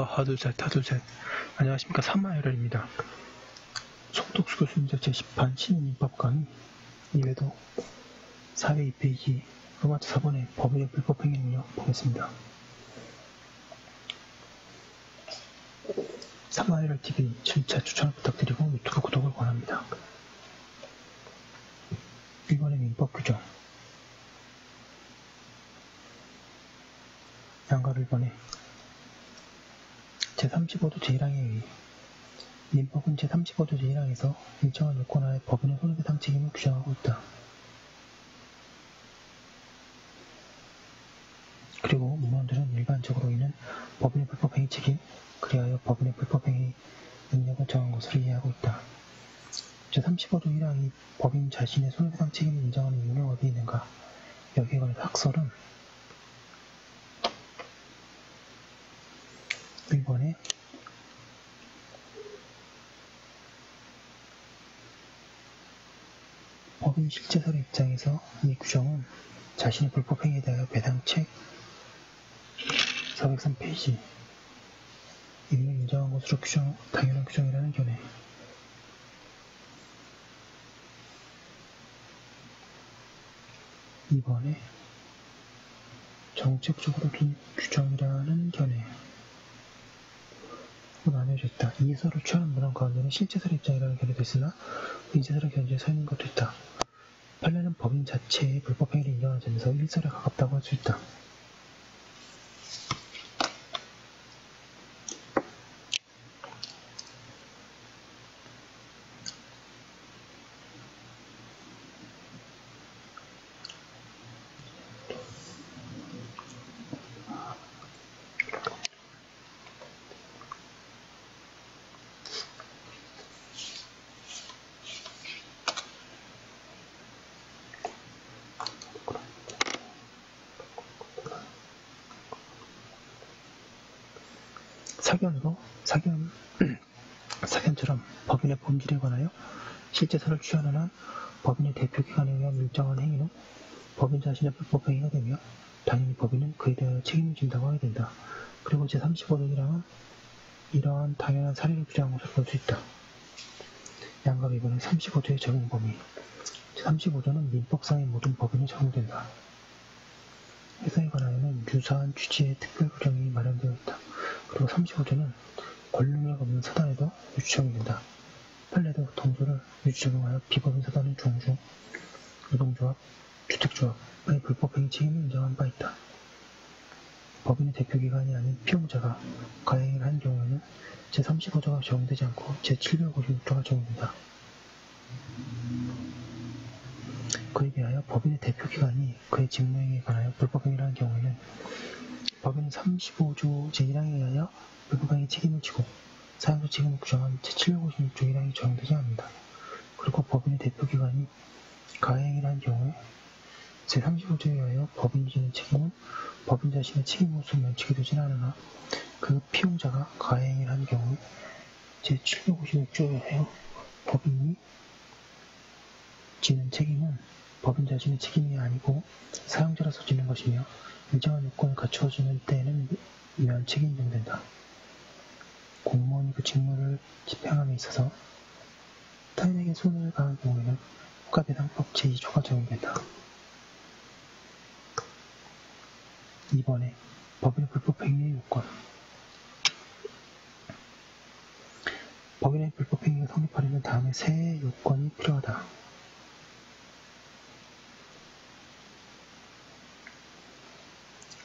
하둘셋 안녕하십니까. 3화열혈입니다. 송덕수 교수님 제10판 신인민법 강의 이외에도 402페이지 로마트 4번의 법의 불법행위 능력 보겠습니다. 3화열혈TV 7차 추천을 부탁드리고 유튜브 구독을 권합니다. 1번의 민법 규정 양가 1번에 제35조 제1항에 의해 민법은 제35조 제1항에서 일정한 요건하에 법인의 손해배상 책임을 규정하고 있다. 그리고 문헌들은 일반적으로 이는 법인의 불법행위 책임, 그리하여 법인의 불법행위 능력을 정한 것으로 이해하고 있다. 제35조 1항이 법인 자신의 손해배상 책임을 인정하는 이유는 어디 있는가? 여기에 관해서 학설은 1번에 법인 실제설의 입장에서 이 규정은 자신의 불법행위에 대하여 배상책 403페이지 이를 인정한 것으로 당연한 규정이라는 견해. 이번에 정책적으로 둔 규정이라는 견해. 나뉘어져 있다. 이 해설을 취하는 문헌 가운데는 실제설의 입장이라는 견해도 있으나 의제설의 견지에 서 있는 것도 있다. 판례는 법인 자체의 불법행위를 인정하는 점에서 일설에 가깝다고 할 수 있다. 사견처럼 법인의 본질에 관하여 실제설을 취하는 한 법인의 대표기관에 의한 일정한 행위는 법인 자신의 불법행위가 되며 당연히 법인은 그에 대하여 책임을 진다고 하게 된다. 그리고 제35조 1항은 이러한 당연한 사례를 규정한 것으로 볼 수 있다. 양가 2번의 35조의 적용 범위 제35조는 민법상의 모든 법인에 적용된다. 회사에 관하여는 유사한 취지의 특별 규정이 마련되어 있다. 그리고 35조는 권능력 없는 사단에도 유추적용된다. 판례도 동조를 유추적용하여 비법인 사단은 종주, 노동조합, 주택조합의 불법행위 책임을 인정한 바 있다. 법인의 대표기관이 아닌 피용자가 가행을 한 경우에는 제35조가 적용되지 않고 제756조가 적용된다. 그에 비하여 법인의 대표기관이 그의 직무행위에 관하여 불법행위를 한 경우에는 법인은 35조 제1항에 의하여 불법행위 책임을 지고 사용자 책임을 규정한 제756조 1항이 적용되지 않는다. 그리고 법인의 대표기관이 가행위를 한 경우에 제35조에 의하여 법인이 지는 책임은 법인 자신의 책임으로서 면책이 되지는 않으나 그 피용자가 가행위를 한 경우에 제756조에 의하여 법인이 지는 책임은 법인 자신의 책임이 아니고 사용자로서 지는 것이며 일정한 요건을 갖추어지는 때에는 면책이 인정된다. 공무원이 그 직무를 집행함에 있어서 타인에게 손해를 가한 경우에는 국가배상법 제2조가 적용된다. 2번에 법인의 불법행위의 요건 법인의 불법행위가 성립하려면 다음에 세 요건이 필요하다.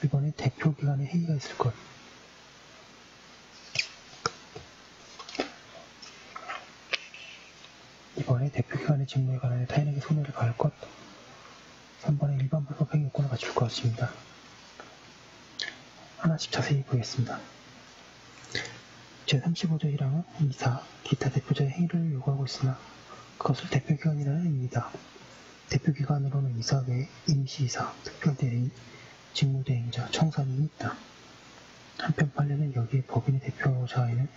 1번에 대표기관의 회의가 있을 것 2번에 대표기관의 직무에 관하여 타인에게 손해를 가할 것 3번에 일반 불법행위 요건을 갖출 것입니다. 하나씩 자세히 보겠습니다. 제35조 1항은 이사, 기타 대표자의 행위를 요구하고 있으나 그것을 대표기관이라는 의미다. 대표기관으로는 이사 외에 임시이사, 특별대리인, 직무대행자, 청산인이 있다. 한편 판례는 여기에 법인의 대표자에는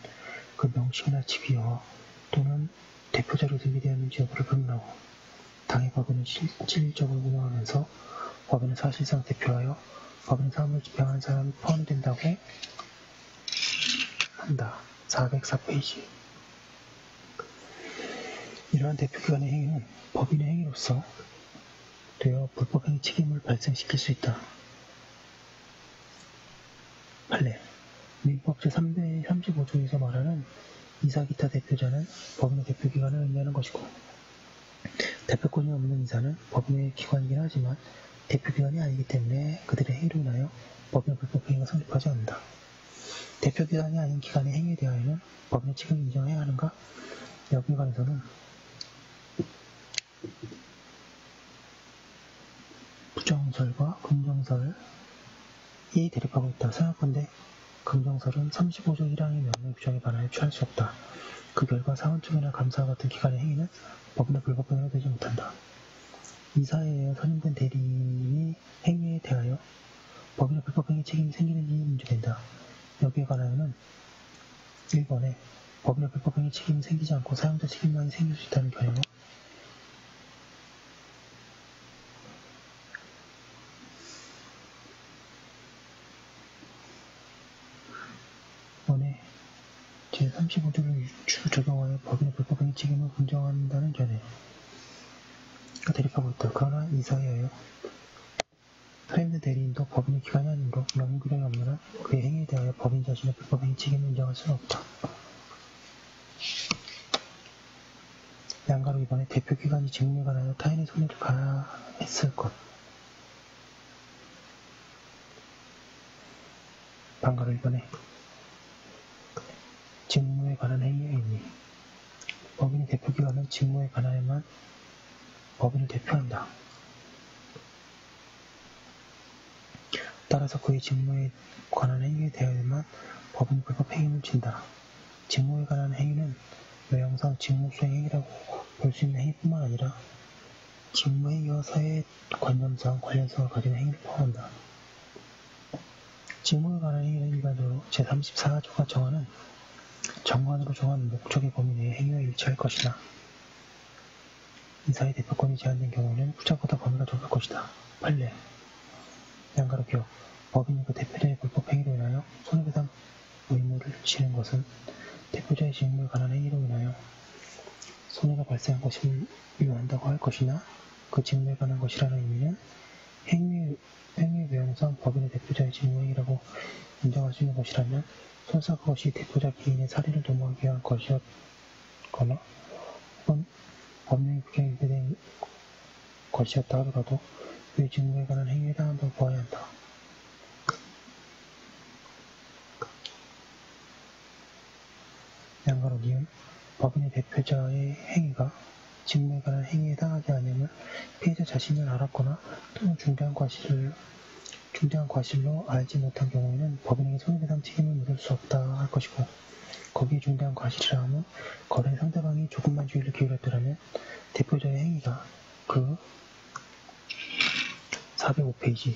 그 명칭이나 직위와 또는 대표자로 등기되었는지 여부를 불문하고 당의 법인은 실질적으로 운영하면서 법인은 사실상 대표하여 법인 사업을 집행하는 사람이 포함이 된다고 한다. 404페이지. 이러한 대표기관의 행위는 법인의 행위로서 되어 불법행위 책임을 발생시킬 수 있다. 판례. 민법 제335조에서 말하는 이사 기타 대표자는 법인의 대표기관을 의미하는 것이고, 대표권이 없는 이사는 법인의 기관이긴 하지만 대표기관이 아니기 때문에 그들의 행위로 인하여 법인의 불법행위가 성립하지 않는다. 대표기관이 아닌 기관의 행위에 대하여는 법인의 책임을 인정해야 하는가? 여기에 관해서는 부정설과 긍정설이 대립하고 있다. 생각건대 긍정설은 35조 1항의 명령 규정에 반하여 취할 수 없다. 그 결과 사원청이나 감사와 같은 기관의 행위는 법인의 불법행위가 되지 못한다. 이사에 의해 선임된 대리인이 행위에 대하여 법인의 불법행위 책임이 생기는지 문제된다. 여기에 관하여는 1번에 법인의 불법행위 책임이 생기지 않고 사용자 책임만이 생길 수 있다는 경우와 2번에 제35조를 적용하여 법인의 불법행위 책임을 긍정한다는 견해가 대립하고 있다. 그러나 이사에 의하여 선임된 대리인도 법인의 기관이 아니므로 명문 규정이 없는 한 그의 행위에 대하여 법인 자신의 불법행위 책임을 인정할 수는 없다. 양가로 이번에 대표기관이 직무에 관하여 타인의 손해를 가했을 것. 반가로 이번에 직무에 관한 행위의 의미. 법인의 대표기관은 직무에 관하여만 법인을 대표한다. 따라서 그의 직무에 관한 행위에 대하여만 법인 불법 행위를 진다. 직무에 관한 행위는 외형상 직무 수행 행위라고 볼 수 있는 행위뿐만 아니라 직무 행위와 사회 관념상 관련성을 가진 행위를 포함한다. 직무에 관한 행위는 일반적으로 제34조가 정하는 정관으로 정한 목적의 범위 내의 행위와 일치할 것이나 이사의 대표권이 제한된 경우에는 후자보다 범위가 좁을 것이다. 판례. 양가로 기억. 법인이 그 대표자의 불법 행위로 인하여 손해배상 의무를 지는 것은 대표자의 직무에 관한 행위로 인하여 손해가 발생한 것을 유한다고 할 것이나 그 직무에 관한 것이라는 의미는 행위 외형상 법인의 대표자의 직무 행위라고 인정할 수 있는 것이라면 설사 그것이 대표자 개인의 사리를 도모하기 위한 것이었거나 혹은 법령의 규정에 위배된 것이었다 하더라도 그의 직무에 관한 행위에 해당한다고 보아야 한다. 양가로 니은 법인의 대표자의 행위가 직무에 관한 행위에 해당하지 않으면 피해자 자신을 알았거나 또는 중대한 과실로 알지 못한 경우에는 법인에게 손해배상 책임을 물을 수 없다 할 것이고, 거기에 중대한 과실이라 하면 거래 상대방이 조금만 주의를 기울였더라면 대표자의 행위가 그 405페이지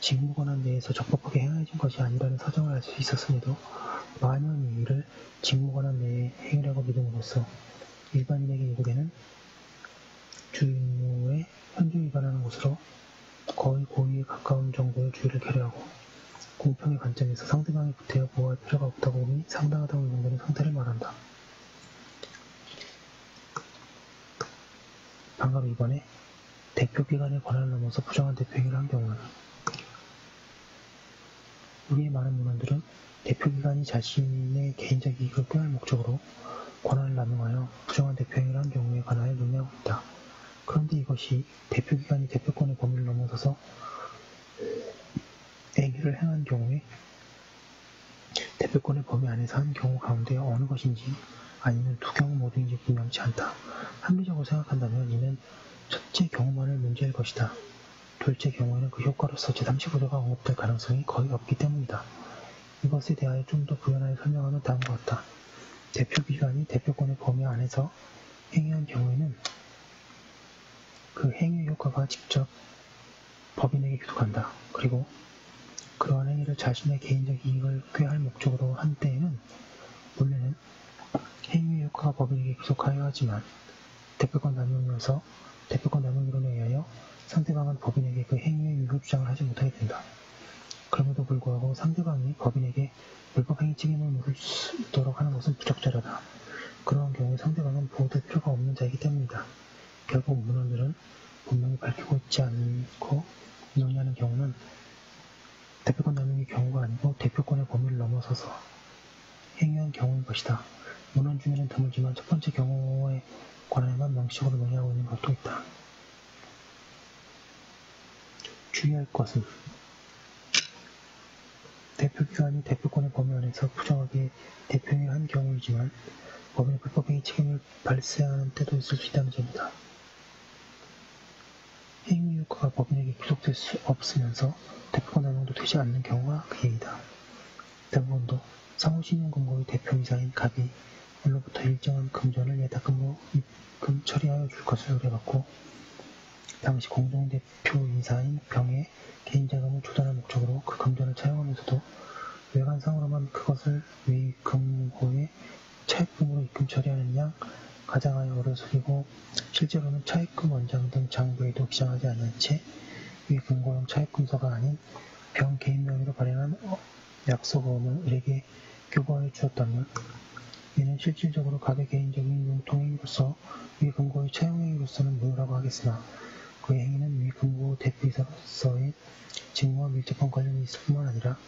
직무권한 내에서 적법하게 행해진 것이 아니라는 사정을 알 수 있었음에도 만연 이를 직무권한 내의 행위라고 믿음으로써 일반인에게 요구되는 주의무에 현주 위반하는 것으로 거의 고의에 가까운 정도의 주의를 결여하고 공평의 관점에서 상대방의 구태여 보호할 필요가 없다고 봄이 상당하다고 인정되는 상태를 말한다. 반가로 이번에 대표기관의 권한을 넘어서 부정한 대표행위를 한 경우는 우리의 많은 문헌들은 대표기관이 자신의 개인적 이익을 꾀할 목적으로 권한을 남용하여 부정한 대표행위를 한 경우에 관하여 논의하고 있다. 그런데 이것이 대표기관이 대표권의 범위를 넘어서서 행위를 행한 경우에 대표권의 범위 안에서 한 경우 가운데 어느 것인지 아니면 두 경우 모두인지 분명치 않다. 합리적으로 생각한다면 이는 첫째 경우만을 문제일 것이다. 둘째 경우에는 그 효과로서 제35조가 언급될 가능성이 거의 없기 때문이다. 이것에 대하여 좀 더 부연하여 설명하면 다음과 같다. 대표기관이 대표권의 범위 안에서 행위한 경우에는 그 행위의 효과가 직접 법인에게 귀속한다. 그리고 그러한 행위를 자신의 개인적 이익을 꾀할 목적으로 한 때에는 본래는 행위의 효과가 법인에게 귀속하여야 하지만 대표권 남용이어서 대표권 남용이론에 의하여 상대방은 법인에게 그 행위의 유효 주장을 하지 못하게 된다. 그럼에도 불구하고 상대방이 법인에게 불법행위 책임을 물을 수 있도록 하는 것은 부적절하다. 그러한 경우에 상대방은 보호될 필요가 없는 자이기 때문이다. 결국 문헌들은 분명히 밝히고 있지 않고 논의하는 경우는 대표권 남용의 경우가 아니고 대표권의 범위를 넘어서서 행위한 경우인 것이다. 문헌 중에는 드물지만 첫 번째 경우에 관하여만 명시적으로 논의하고 있는 것도 있다. 주의할 것은 대표기관이 대표권의 범위 안에서 부정하게 대표행위를 한 경우이지만 법인의 불법행위 책임을 발생하는 때도 있을 수 있다는 점이다. 행위 효과가 법인에게 귀속될 수 없으면서 대표권 남용도 되지 않는 경우가 그 얘기다. 대부분도 상호신용 금고의 대표이사인 갑이 원로부터 일정한 금전을 예탁금으로 입금 처리하여 줄 것을 의뢰받고 당시 공동대표이사인 병의 개인자금을 조달할 목적으로 그 금전을 차용하면서도 외관상으로만 그것을 외금고에 차입금으로 입금 처리하는 양 가장하여 어뢰수리고 실제로는 차입금 원장 등 장부에도 기장하지 않은 채 외금고용 차입금서가 아닌 병 개인 명의로 발행한 약속어음을 을에게 교부하여 주었다면 이는 실질적으로 갑의 개인적인 융통행위로서 외금고의 차용행위로서는 무효라고 하겠으나 그의 행위는 외금고 대표이사로서의 직무와 밀접한 관련이 있을 뿐만 아니라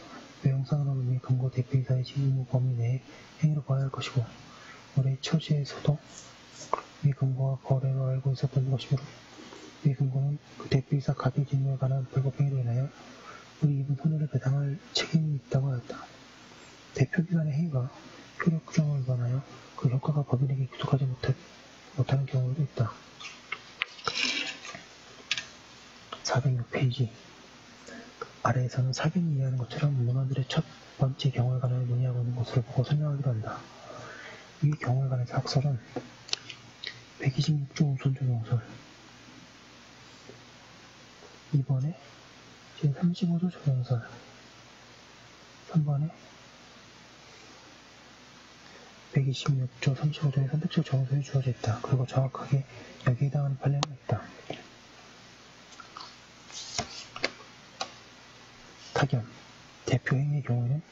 외형상으로는 외금고 대표이사의 직무 범위 내의 행위로 봐야 할 것이고 올해 처지에서도 외금고와 거래로 알고 있었던 것이므로 외금고는 그 대표이사 갑의 직무에 관한 불법행위로 인하여 우리 입은 손해를 배당할 책임이 있다고 하였다. 대표기관의 행위가 효력 규정을 위반하여 그 효과가 법인에게 귀속하지 못하는 경우도 있다. 406페이지 아래에서는 사견이 이해하는 것처럼 문헌들의 첫 번째 경우에 관하여 논의하고 있는 것을 보고 설명하기로 한다. 이 경우에 관해서 학설은 126조 우선조정설 2번에 제35조 조정설 3번에 126조 35조의 선택적 정서에 주어져 있다. 그리고 정확하게 여기에 해당하는 판례는 있다. 타견 대표행위의 경우에는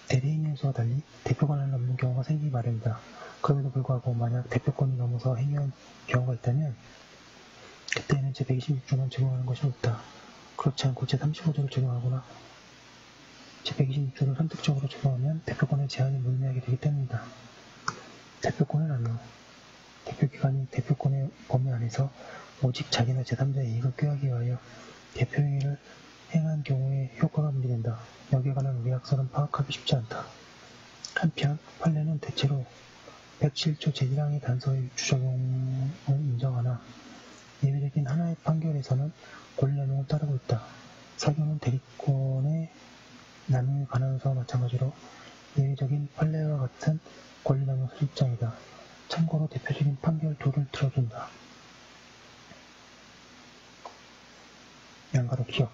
대리행위에서와 달리 대표권을 넘는 경우가 생기기 마련이다. 그럼에도 불구하고 만약 대표권이 넘어서 행위한 경우가 있다면 그때는 제126조만 적용하는 것이 옳다. 그렇지 않고 제35조를 적용하거나 제126조를 선택적으로 적용하면 대표권의 제한이 무의미하게 되기 때문이다. 대표권을 남용 대표기관이 대표권의 범위 안에서 오직 자기나 제3자의 이익을 꾀하기 위하여 대표행위를 행한 경우에 효과가 문제된다. 여기에 관한 우리 학설은 파악하기 쉽지 않다. 한편 판례는 대체로 107조 제1항의 단서의 유추적용을 인정하나 예외적인 하나의 판결에서는 권리남용을 따르고 있다. 사견은 대리권의 남용에 관한서와 마찬가지로 예외적인 판례와 같은 권리남용 수집장이다. 참고로 대표적인 판결 도를 들어준다. 양가로 기억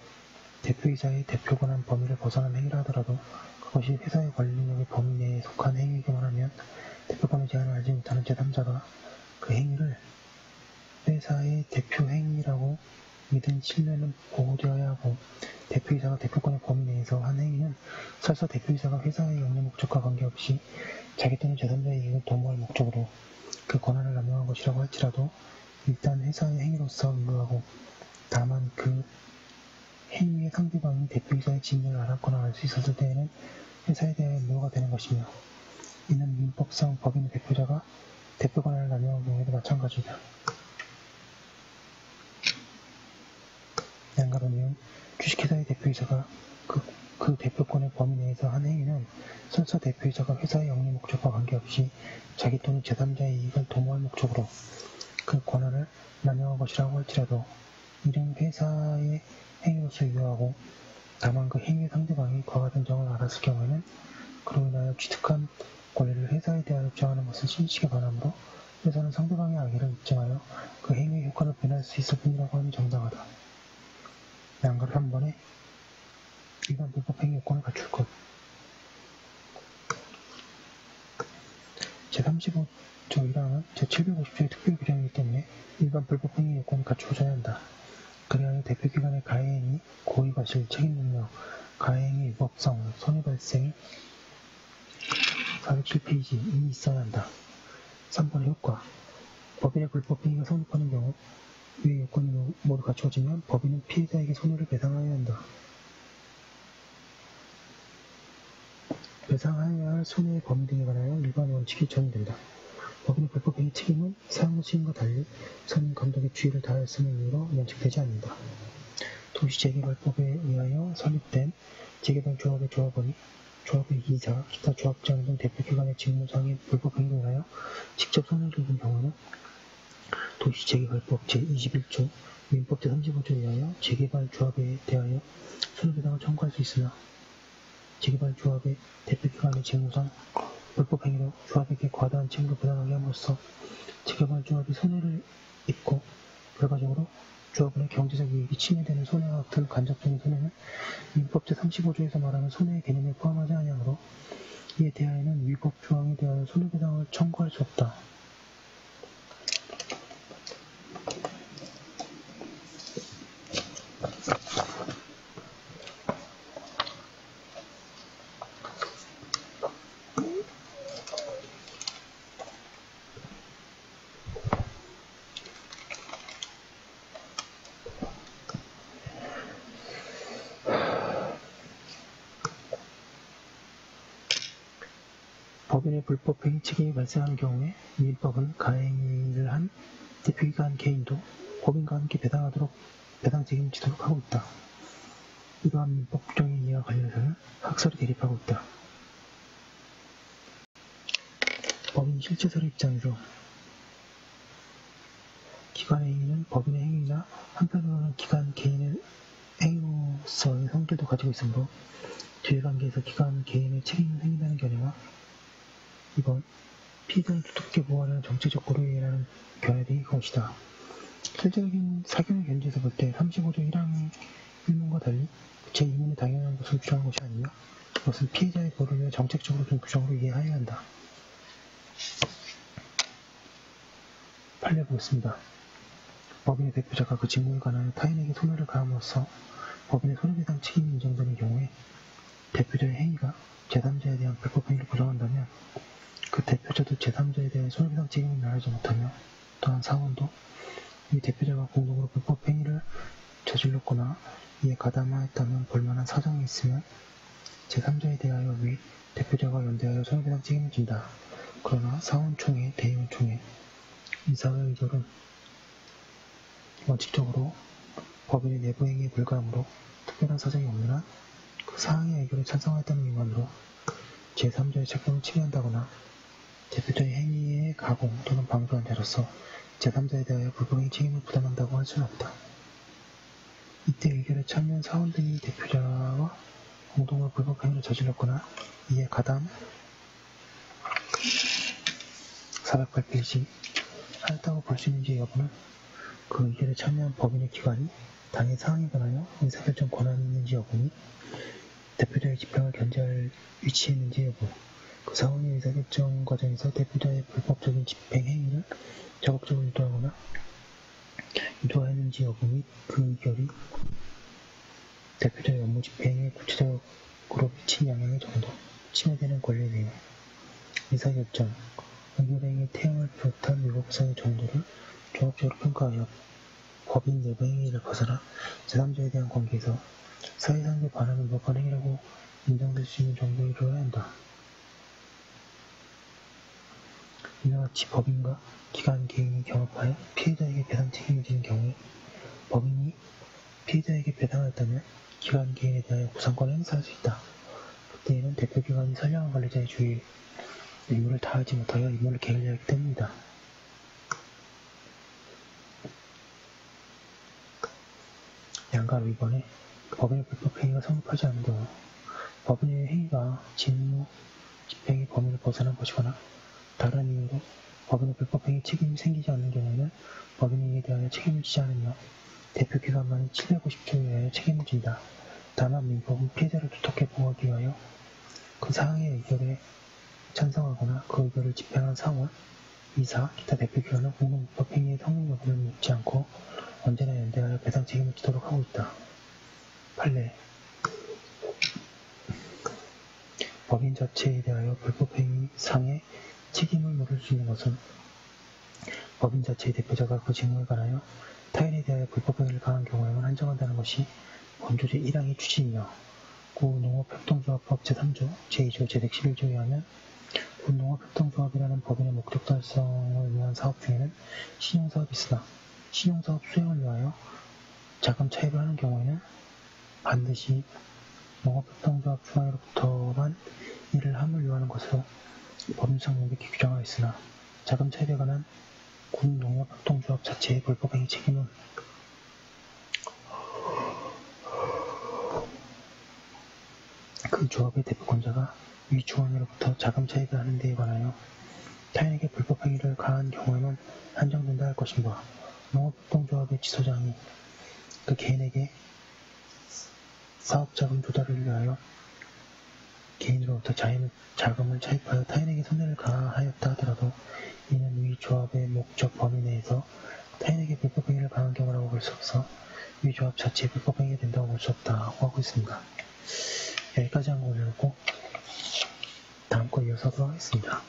대표이사의 대표권한 범위를 벗어난 행위라 하더라도 그것이 회사의 관리력의 범위 내에 속한 행위이기만 하면 대표권의 제한을 알지 못하는 제3자가 그 행위를 회사의 대표 행위라고 믿은 신뢰는 보호되어야 하고 대표이사가 대표권의 범위 내에서 한 행위는 설사 대표이사가 회사의 영리 목적과 관계없이 자기 또는 제3자의 이익을 도모할 목적으로 그 권한을 남용한 것이라고 할지라도 일단 회사의 행위로서 유효하고 다만 그 행위의 상대방이 대표이사의 직무를 알았거나 알 수 있었을 때에는 회사에 대하여 무효가 되는 것이며 이는 민법상 법인의 대표자가 대표 권한을 남용한 경우에도 마찬가지다. 양가로는 주식회사의 대표이사가 그 대표권의 범위 내에서 한 행위는 설사 대표이사가 회사의 영리 목적과 관계없이 자기 또는 제3자의 이익을 도모할 목적으로 그 권한을 남용한 것이라고 할지라도 이는 회사의 행위로서 유효하고 다만 그 행위의 상대방이 그와 같은 점을 알았을 경우에는 그로 인하여 취득한 권리를 회사에 대하여 주장하는 것은 신식에 반하므로 회사는 상대방의 악의를 입증하여 그 행위의 효과를 변할 수 있을 뿐이라고 하면 정당하다. 양가로 3번에 일반 불법 행위 요건을 갖출 것 제35조 1항은 제750조의 특별 규정이기 때문에 일반 불법 행위 요건을 갖추어져야 한다. 그리하여 대표기관의 가해행위, 고의과실, 책임능력, 가해행위 위법성, 손해발생, 407페이지 이미 있어야 한다. 3번의 효과. 법인의 불법 행위가 성립하는 경우 위의 요건이 모두 갖추어지면 법인은 피해자에게 손해를 배상하여야 한다. 배상하여야 할 손해의 범위 등에 관하여 일반 원칙이 적용된다. 법인의 불법 행위 책임은 사용자 책임과 달리 선임 감독의 주의를 다하였음을 이유로 면책되지 않는다. 도시재개발법에 의하여 설립된 재개발 조합의 조합원이 조합의 이사, 기타 조합장 등 대표기관의 직무상의 불법 행위로 인하여 직접 손해를 입은 경우는 도시재개발법 제21조, 민법 제35조에 의하여 재개발 조합에 대하여 손해배상을 청구할 수 있으나 재개발 조합의 대표기관의 직무상 불법 행위로 조합에게 과다한 책임을 부담하게 함으로써 재개발 조합이 손해를 입고 결과적으로 조합원의 경제적 이익이 침해되는 손해와 같은 간접적인 손해는 민법 제35조에서 말하는 손해의 개념에 포함하지 아니하므로 이에 대하여는 위법 조항에 대하여 손해배상을 청구할 수 없다. 법인의 불법 행위 책임이 발생하는 경우에 민법은 가해행위를 한 대표기관 개인도 법인과 함께 배상하도록 배상 책임을 지도록 하고 있다. 이러한 민법 규정의 이해와 관련해서는 학설이 대립하고 있다. 법인 실체설의 입장에서 기관의 행위는 법인의 행위나 한편으로는 기관 개인의 행위로서의 성질도 가지고 있으므로 뒤의관계에서 기관 개인의 책임을 행위하는 견해와 이번 피해자를 두텁게 보호하려는 정치적 고려에 의한 견해 등이 것이다. 실질적인 사견의 견지에서 볼 때 35조 1항의 1문과 달리 제2문이 당연한 것을 주장한 것이 아니며 이것은 피해자의 보호를 위해 정책적으로 둔 규정으로 이해하여야 한다. 판례 보겠습니다. 법인의 대표자가 그 직무에 관하여 타인에게 손해를 가함으로써 법인의 손해배상 책임이 인정되는 경우에 대표자의 행위가 제3자에 대한 불법 행위를 부정한다면 그 대표자도 제3자에 대해 손해배상 책임을 면하지 못하며 또한 사원도 이 대표자가 공동으로 불법 행위를 저질렀거나 이에 가담하였다면 볼만한 사정이 있으면 제3자에 대하여 위 대표자가 연대하여 손해배상 책임을 진다. 그러나 사원총회, 대의원총회, 이사회 의결은 원칙적으로 법인의 내부 행위에 불과하므로 특별한 사정이 없는 한 그 사항의 의결에 찬성하였다는 이유만으로 제3자의 책임을 침해한다거나 대표자의 행위에 가공 또는 방조한 자로서 제3자에 대하여 불법행위 책임을 부담한다고 할 수는 없다. 이때 의결에 참여한 사원 등이 대표자와 공동으로 불법행위를 저질렀거나 이에 가담 408페이지 하였다고 볼 수 있는지 여부는 그 의결에 참여한 법인의 기관이 당의 사항에 관하여 의사결정 권한이 있는지 여부 및 대표자의 집행을 견제할 위치에 있는지 여부, 그 사원의 의사결정 과정에서 대표자의 불법적인 집행 행위를 적극적으로 유도하거나 유도하였는지 여부 및 그 의결이 대표자의 업무 집행에 구체적으로 미친 영향의 정도, 침해되는 권리의 내용, 의사결정, 의결행위의 태형을 비롯한 위법성의 정도를 종합적으로 평가하여 법인 내부 행위를 벗어나 제3자에 대한 관계에서 사회상에 반하는 위법한 행위라고 인정될 수 있는 정도에 이르러야 한다. 이와 같이 법인과 기관 개인이 경합하여 피해자에게 배상 책임을 지는 경우에 법인이 피해자에게 배상하였다면 기관 개인에 대하여 보상권을 행사할 수 있다. 그때에는 대표기관이 선량한 관리자의 주의 의무를 다하지 못하여 임무를 게을리하기 때문이다. 양가 위반에 법인의 불법 행위가 성립하지 않는 경우 법인의 행위가 직무 집행의 범위를 벗어난 것이거나 다른 이유로 법인의 불법 행위 책임이 생기지 않는 경우에는 법인 행위에 대하여 책임을 지지 않으며 대표기관만이 750조에 의하여 책임을 진다. 다만 민법은 피해자를 두텁게 보호하기 위하여 그 사항의 의결에 찬성하거나 그 의결을 집행한 사원, 이사, 기타 대표기관은 공동 불법 행위의 성립 여부를 묻지 않고 언제나 연대하여 배상 책임을 지도록 하고 있다. 판례 법인 자체에 대하여 불법행위 상의 책임을 물을 수 있는 것은 법인 자체의 대표자가 그 직무에 관하여 타인에 대하여 불법행위를 가한 경우에만 한정한다는 것이 본조 제1항의 취지이며 구 농업협동조합법 제3조 제2조 제111조에 의하면 군 농업협동조합이라는 법인의 목적 달성을 위한 사업 중에는 신용사업이 있으나 신용사업 수행을 위하여 자금 차입을 하는 경우에는 반드시 농업협동조합 중앙으로부터만 이를 함을 요하는 것으로 법률상 명백히 규정하여 있으나 자금 차입에 관한 군 농업협동조합 자체의 불법행위 책임은 그 조합의 대표권자가 위 중앙으로부터 자금 차입을 하는 데에 관하여 타인에게 불법행위를 가한 경우에만 한정된다 할 것인가. 농업협동조합의 지소장이 그 개인에게 사업자금 조달을 위하여 개인으로부터 자금을 차입하여 타인에게 손해를 가하였다 하더라도 이는 위 조합의 목적 범위 내에서 타인에게 불법행위를 가한 경우라고 볼 수 없어 위 조합 자체의 불법행위가 된다고 볼 수 없다고 하고 있습니다. 여기까지 한 거 올려놓고 다음 거 이어서 하도록 하겠습니다.